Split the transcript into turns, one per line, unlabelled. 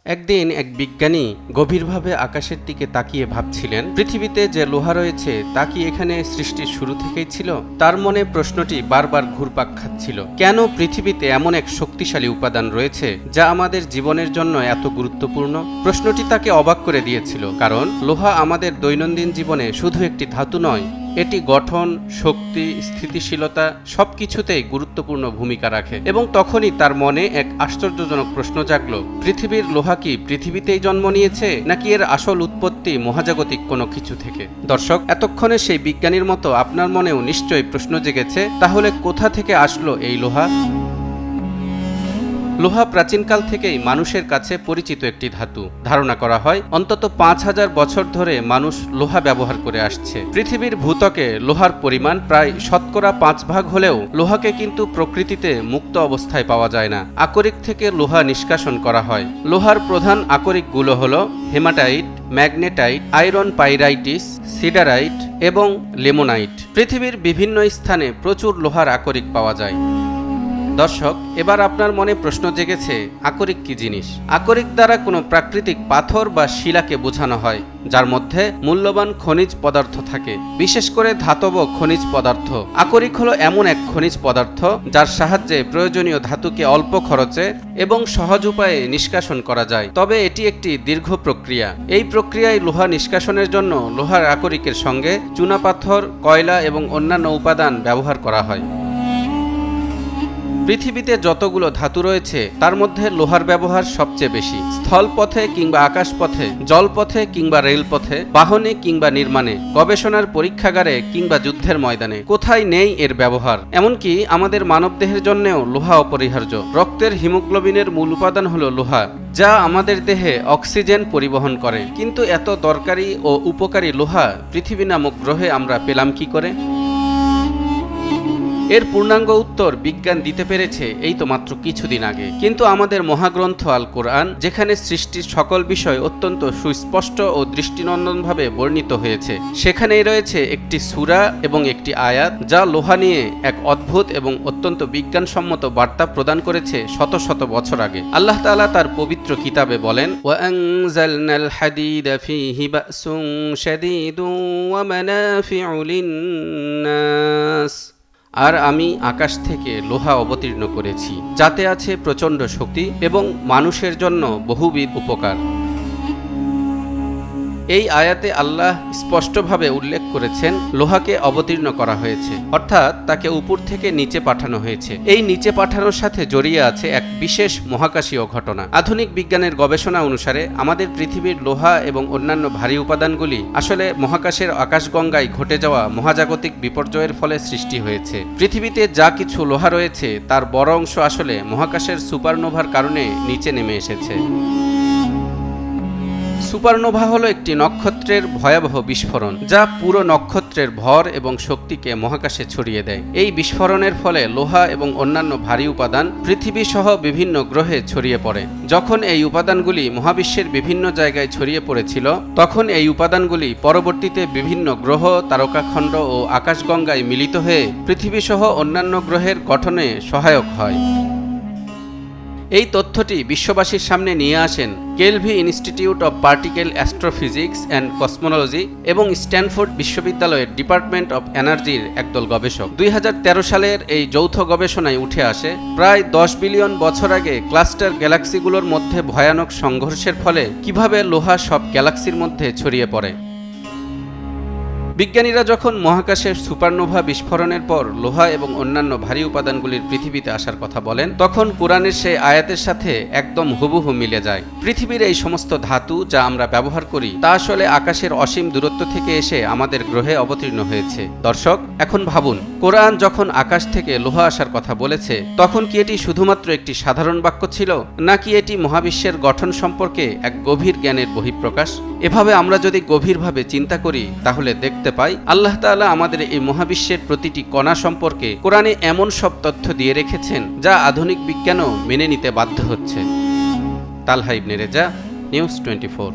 একদিন এক বিজ্ঞানী গভীরভাবে আকাশের দিকে তাকিয়ে ভাবছিলেন, পৃথিবীতে যে লোহা রয়েছে তা কি এখানে সৃষ্টির শুরু থেকেই ছিল? তার মনে প্রশ্নটি বারবার ঘুরপাক খাচ্ছিল। কেন পৃথিবীতে এমন এক শক্তিশালী উপাদান রয়েছে যা আমাদের জীবনের জন্য এত গুরুত্বপূর্ণ? প্রশ্নটি তাকে অবাক করে দিয়েছিল, কারণ লোহা আমাদের দৈনন্দিন জীবনে শুধু একটি ধাতু নয়, এটি গঠন, শক্তি, স্থিতিশীলতা সবকিছুতেই গুরুত্বপূর্ণ ভূমিকা রাখে। এবং তখনই তার মনে এক আশ্চর্যজনক প্রশ্ন জাগলো, পৃথিবীর লোহা কি পৃথিবীতেই জন্ম নিয়েছে, নাকি এর আসল উৎপত্তি মহাজাগতিক কোনো কিছু থেকে? দর্শক, এতক্ষণে সেই বিজ্ঞানীর মতো আপনার মনেও নিশ্চয়ই প্রশ্ন জেগেছে, তাহলে কোথা থেকে আসলো এই লোহা? লোহা প্রাচীনকাল থেকেই মানুষের কাছে পরিচিত একটি ধাতু। ধারণা করা হয় অন্তত ৫,০০০ বছর ধরে মানুষ লোহা ব্যবহার করে আসছে। পৃথিবীর ভূত্বকে লোহার পরিমাণ প্রায় শতকরা ৫ ভাগ হলেও লোহাকে কিন্তু প্রকৃতিতে মুক্ত অবস্থায় পাওয়া যায় না। আকরিক থেকে লোহা নিষ্কাশন করা হয়। লোহার প্রধান আকরিকগুলো হলো হেমাটাইট, ম্যাগনেটাইট, আয়রন পাইরাইটিস, সিডারাইট এবং লেমোনাইট। পৃথিবীর বিভিন্ন স্থানে প্রচুর লোহার আকরিক পাওয়া যায়। দর্শক, এবার আপনার মনে প্রশ্ন জেগেছে, আকরিক কি জিনিস? আকরিক দ্বারা কোনো প্রাকৃতিক পাথর বা শিলাকে বোঝানো হয় যার মধ্যে মূল্যবান খনিজ পদার্থ থাকে, বিশেষ করে ধাতব খনিজ পদার্থ। আকরিক হলো এমন এক খনিজ পদার্থ যার সাহায্যে প্রয়োজনীয় ধাতুকে অল্প খরচে এবং সহজ উপায়ে নিষ্কাশন করা যায়। তবে এটি একটি দীর্ঘ প্রক্রিয়া। এই প্রক্রিয়ায় লোহা নিষ্কাশনের জন্য লোহার আকরিকের সঙ্গে চুনাপাথর, কয়লা এবং অন্যান্য উপাদান ব্যবহার করা হয়। পৃথিবীতে যতগুলো ধাতু রয়েছে তার মধ্যে লোহার ব্যবহার সবচেয়ে বেশি। স্থলপথে কিংবা আকাশপথে, জলপথে কিংবা রেলপথে, বাহনে কিংবা নির্মাণে, গবেষণার পরীক্ষাগারে কিংবা যুদ্ধের ময়দানে, কোথায় নেই এর ব্যবহার? এমনকি আমাদের মানবদেহের জন্যেও লোহা অপরিহার্য। রক্তের হিমোগ্লোবিনের মূল উপাদান হলো লোহা, যা আমাদের দেহে অক্সিজেন পরিবহন করে। কিন্তু এত দরকারি ও উপকারী লোহা পৃথিবী নামক গ্রহে আমরা পেলাম কি করে? এর পূর্ণাঙ্গ উত্তর বিজ্ঞান দিতে পেরেছে এই তো মাত্র কিছুদিন আগে। কিন্তু আমাদের মহাগ্রন্থ আল কোরআন, যেখানে সৃষ্টির সকল বিষয় অত্যন্ত সুস্পষ্ট ও দৃষ্টিনন্দনভাবে বর্ণিত হয়েছে, সেখানেই রয়েছে একটি সূরা এবং একটি আয়াত যা লোহা নিয়ে এক অদ্ভুত এবং অত্যন্ত বিজ্ঞানসম্মত বার্তা প্রদান করেছে শত শত বছর আগে। আল্লাহ তাআলা তার পবিত্র কিতাবে বলেন, ওয়াআনজালনাল হাদিদা ফীহি বাসুন শাদীদুন ওয়া মানাফিউ লিন-নাস। আর আমি আকাশ থেকে লোহা অবতীর্ণ করেছি, যাতে আছে প্রচণ্ড শক্তি এবং মানুষের জন্য বহুবিধ উপকার। এই আয়াতে আল্লাহ স্পষ্টভাবে উল্লেখ করেছেন লোহাকে অবতীর্ণ করা হয়েছে, অর্থাৎ তাকে উপর থেকে নিচে পাঠানো হয়েছে। এই নিচে পাঠানোর সাথে জড়িয়ে আছে এক বিশেষ মহাকাশীয় ঘটনা। আধুনিক বিজ্ঞানের গবেষণা অনুসারে আমাদের পৃথিবীর লোহা এবং অন্যান্য ভারী উপাদানগুলি আসলে মহাকাশের আকাশগঙ্গায় ঘটে যাওয়া মহাজাগতিক বিপর্যয়ের ফলে সৃষ্টি হয়েছে। পৃথিবীতে যা কিছু লোহা রয়েছে তার বড় অংশ আসলে মহাকাশের সুপারনোভার কারণে নিচে নেমে এসেছে। সুপারনোভা হলো একটি নক্ষত্রের ভয়াবহ বিস্ফোরণ, যা পুরো নক্ষত্রের ভর এবং শক্তিকে মহাকাশে ছড়িয়ে দেয়। এই বিস্ফোরণের ফলে লোহা এবং অন্যান্য ভারী উপাদান পৃথিবী সহ বিভিন্ন গ্রহে ছড়িয়ে পড়ে। যখন এই উপাদানগুলি মহাবিশ্বের বিভিন্ন জায়গায় ছড়িয়ে পড়েছিল, তখন এই উপাদানগুলি পরবর্তীতে বিভিন্ন গ্রহ, তারকাখণ্ড ও আকাশগঙ্গায় মিলিত হয়ে পৃথিবী সহ অন্যান্য গ্রহের গঠনে সহায়ক হয়। এই তথ্যটি বিশ্ববাসীর সামনে নিয়ে আসেন Kavli Institute of Particle Astrophysics and Cosmology এবং স্ট্যানফোর্ড বিশ্ববিদ্যালয়ের ডিপার্টমেন্ট অব এনার্জির একদল গবেষক। ২০১৩ সালের এই যৌথ গবেষণায় উঠে আসে প্রায় ১০ বিলিয়ন বছর আগে ক্লাস্টার গ্যালাক্সিগুলোর মধ্যে ভয়ানক সংঘর্ষের ফলে কিভাবে লোহা সব গ্যালাক্সির মধ্যে ছড়িয়ে পড়ে। বিজ্ঞানীরা যখন মহাকাশের সুপারনোভা বিস্ফোরণের পর লোহা এবং অন্যান্য ভারী উপাদানগুলির পৃথিবীতে আসার কথা বলেন, তখন কোরআনের সেই আয়াতের সাথে একদম হুবহু মিলে যায়। পৃথিবীর এই সমস্ত ধাতু যা আমরা ব্যবহার করি তা আসলে আকাশের অসীম দূরত্ব থেকে এসে আমাদের গ্রহে অবতীর্ণ হয়েছে। দর্শক, এখন ভাবুন, কোরআন যখন আকাশ থেকে লোহা আসার কথা বলেছে, তখন কি এটি শুধুমাত্র একটি সাধারণ বাক্য ছিল, নাকি এটি মহাবিশ্বের গঠন সম্পর্কে এক গভীর জ্ঞানের বহিঃপ্রকাশ? এভাবে আমরা যদি গভীরভাবে চিন্তা করি, তাহলে দেখতে পাই আল্লাহ তাআলা আমাদের এই মহাবিশ্বের প্রতিটি কণা সম্পর্কে কোরআনে এমন সব তথ্য দিয়ে রেখেছেন যা আধুনিক বিজ্ঞানও মেনে নিতে বাধ্য হচ্ছে। তালহা ইবনে রেজা, নিউজ 24।